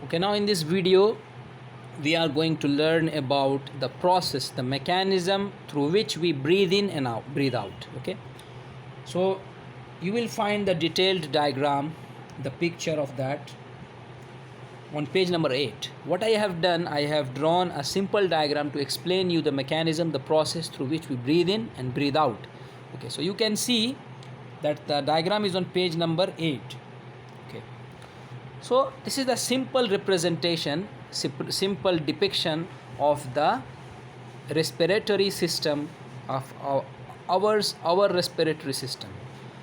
Okay, now in this video we are going to learn about the process, the mechanism through which we breathe in and out, breathe out. Okay, so you will find the detailed diagram, the picture of that on page number 8. What I have done, I have drawn a simple diagram to explain you the mechanism, the process through which we breathe in and breathe out. Okay, so you can see that the diagram is on page number 8. Okay, so this is the simple representation, simple depiction of the respiratory system of our respiratory system.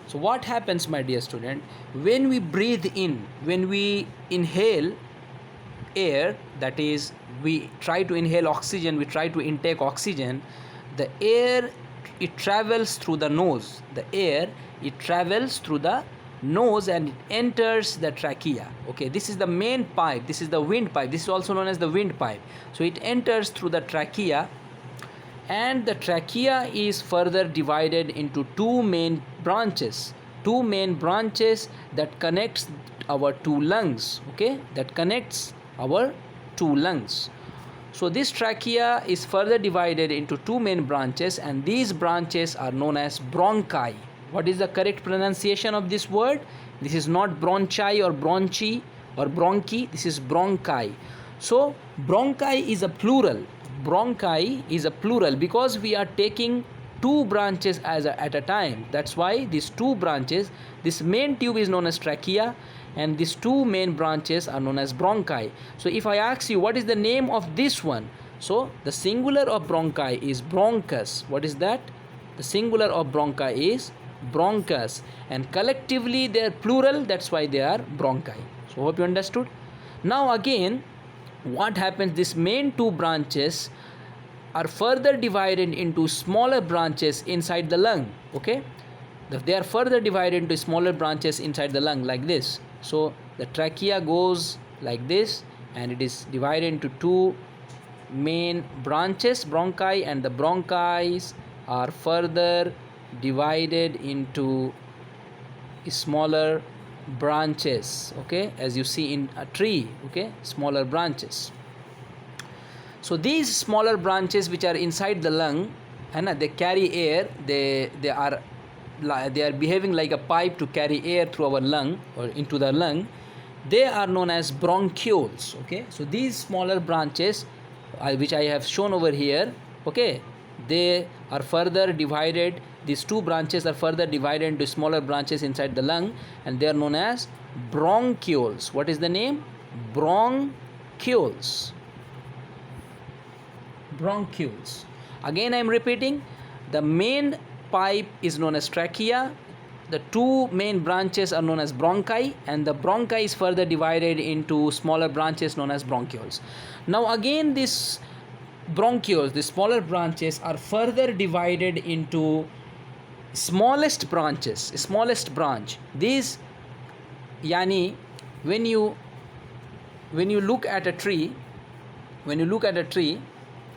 So what happens, my dear student, when we breathe in, when we inhale air, that is, we try to inhale oxygen, we try to intake oxygen, the air, it travels through the nose. The air, it travels through the nose and it enters the trachea. Okay, this is the main pipe, this is the windpipe, this is also known as the windpipe. So it enters through the trachea, and the trachea is further divided into two main branches that connects our two lungs. Okay, that connects our two lungs. So this trachea is further divided into two main branches, and these branches are known as bronchi. What is the correct pronunciation of this word? This is not bronchi or bronchi or bronchi, this is bronchi. So bronchi is a plural. Bronchi is a plural because we are taking two branches at a time. That's why these two branches, this main tube is known as trachea, and these two main branches are known as bronchi. So if I ask you what is the name of this one, so the singular of bronchi is bronchus. What is that? The singular of bronchi is bronchus, and collectively they are plural, that's why they are bronchi. So hope you understood. Now again, what happens, these main two branches are further divided into smaller branches inside the lung. Okay, they are further divided into smaller branches inside the lung like this. So the trachea goes like this, and it is divided into two main branches, bronchi, and the bronchi are further divided into smaller branches. Okay, as you see in a tree. Okay, smaller branches. So these smaller branches which are inside the lung, and they carry air, they are behaving like a pipe to carry air through our lung or into the lung. They are known as bronchioles. Okay, so these smaller branches which I have shown over here, okay, they are further divided, these two branches are further divided into smaller branches inside the lung, and they are known as bronchioles. What is the name? Bronchioles. Bronchioles. Again I am repeating, the main pipe is known as trachea, the two main branches are known as bronchi, and the bronchi is further divided into smaller branches known as bronchioles. Now again, these bronchioles, the smaller branches, are further divided into smallest branches, smallest branch. These, yani, when you look at a tree,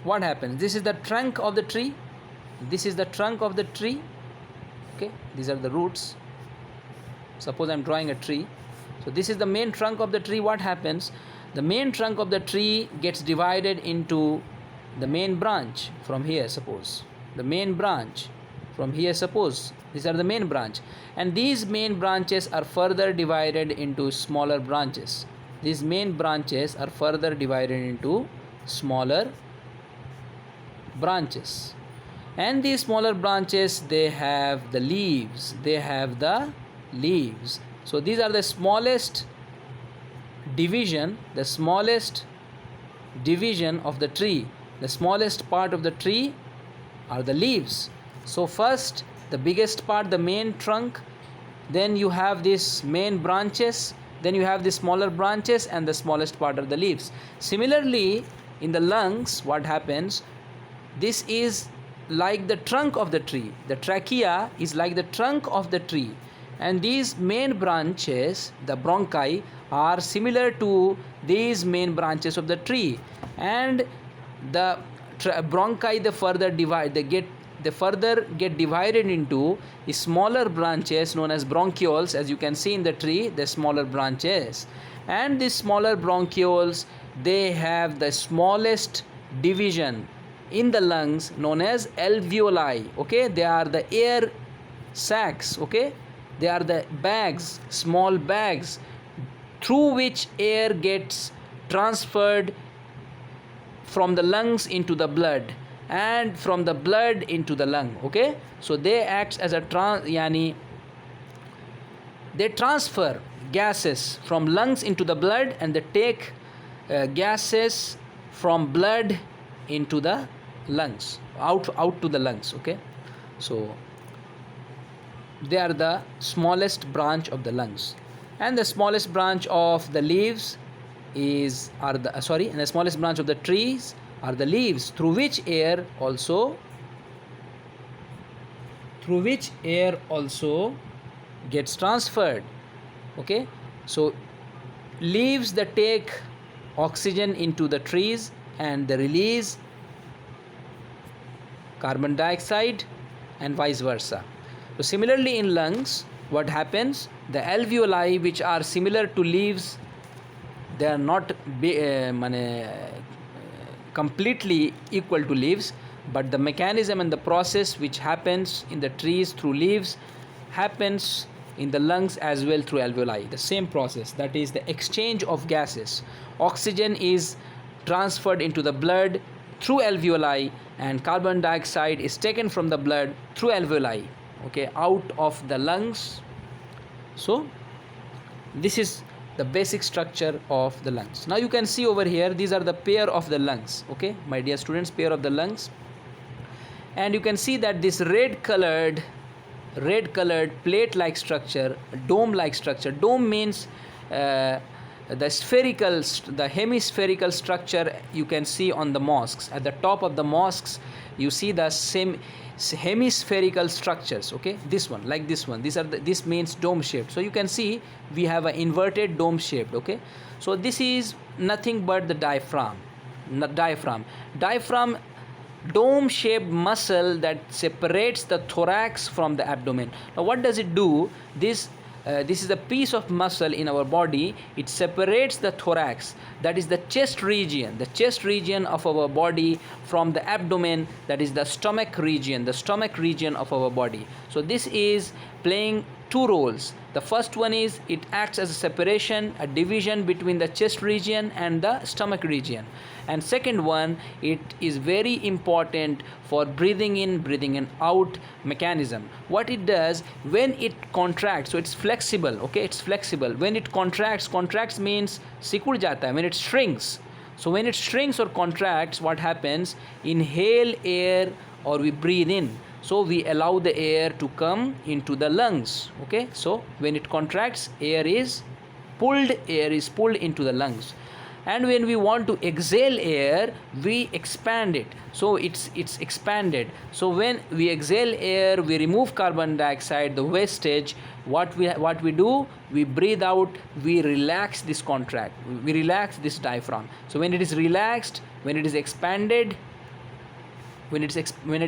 what happens? This is the trunk of the tree, this is the trunk of the tree. Okay, these are the roots. Suppose I am drawing a tree. So this is the main trunk of the tree. What happens? The main trunk of the tree gets divided into the main branch from here, suppose. The main branch from here, suppose. These are the main branch. And these main branches are further divided into smaller branches. These main branches are further divided into smaller branches. And these smaller branches, they have the leaves. So these are the smallest division, of the tree. The smallest part of the tree are the leaves. So first, the biggest part, the main trunk, then you have these main branches, then you have the smaller branches, and the smallest part are the leaves. Similarly, in the lungs, what happens? This is like the trunk of the tree. The trachea is like the trunk of the tree, and these main branches, the bronchi, are similar to these main branches of the tree, and the bronchi, they further divide, they get they further get divided into smaller branches known as bronchioles. As you can see in the tree, the smaller branches, and these smaller bronchioles, they have the smallest division in the lungs known as alveoli. Okay, they are the air sacs. Okay, they are the bags, small bags, through which air gets transferred from the lungs into the blood and from the blood into the lung. Okay, so they act as a they transfer gases from lungs into the blood, and they take gases from blood into the lungs, out to the lungs. Okay, so they are the smallest branch of the lungs, and the smallest branch of the leaves and the smallest branch of the trees are the leaves, through which air also gets transferred. Okay, so leaves that take oxygen into the trees and they release carbon dioxide, and vice versa. So similarly in lungs, what happens, the alveoli, which are similar to leaves, they are not completely equal to leaves, but the mechanism and the process which happens in the trees through leaves happens in the lungs as well through alveoli. The same process, that is the exchange of gases. Oxygen is transferred into the blood through alveoli, and carbon dioxide is taken from the blood through alveoli, okay, out of the lungs. So this is the basic structure of the lungs. Now you can see over here, these are the pair of the lungs. Okay, my dear students, pair of the lungs. And you can see that this red colored plate like structure, dome like structure. Dome means the hemispherical structure you can see on the mosques. At the top of the mosques you see the same hemispherical structures. Okay, this one, like this one, this means dome shaped. So you can see we have an inverted dome shaped. Okay, so this is nothing but the diaphragm, dome shaped muscle that separates the thorax from the abdomen. Now what does it do? This is a piece of muscle in our body. It separates the thorax, that is the chest region of our body, from the abdomen, that is the stomach region of our body. So this is playing two roles. The first one is it acts as a separation, a division between the chest region and the stomach region. And second one, it is very important for breathing in, breathing and out mechanism. What it does, when it contracts, so it's flexible. Okay, it's flexible. When it contracts means sikud jata hai. When it shrinks, so when it shrinks or contracts, what happens? Inhale air or we breathe in. So we allow the air to come into the lungs. Okay, so when it contracts, air is pulled into the lungs. And when we want to exhale air, we expand it. So it's expanded. So when we exhale air, we remove carbon dioxide, the wastage. What we do, we breathe out, we relax this we relax this diaphragm. So when it is relaxed, when it is expanded, when it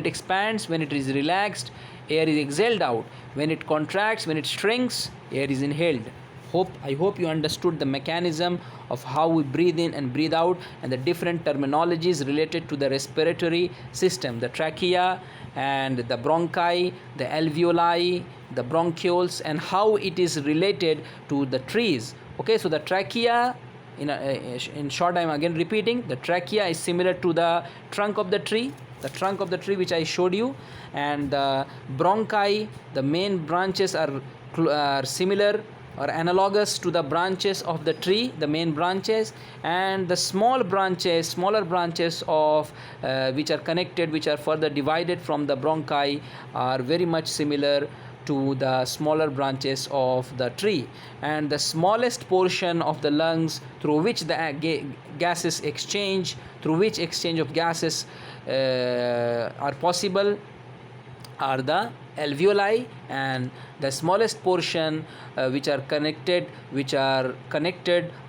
expands, when it is relaxed, air is exhaled out. When it contracts, when it shrinks, air is inhaled. I hope you understood the mechanism of how we breathe in and breathe out, and the different terminologies related to the respiratory system, the trachea and the bronchi, the alveoli, the bronchioles, and how it is related to the trees. Okay, so the trachea, in short, I am again repeating, the trachea is similar to the trunk of the tree, which I showed you, and the bronchi, the main branches are similar or analogous to the branches of the tree, the main branches, and the smaller branches of which are connected, which are further divided from the bronchi, are very much similar to the smaller branches of the tree. And the smallest portion of the lungs through which the gases exchange, of gases are possible, are the alveoli, and the smallest portion which are connected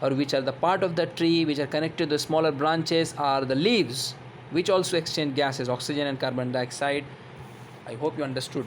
or which are the part of the tree which are connected to the smaller branches are the leaves, which also exchange gases, oxygen and carbon dioxide I hope you understood.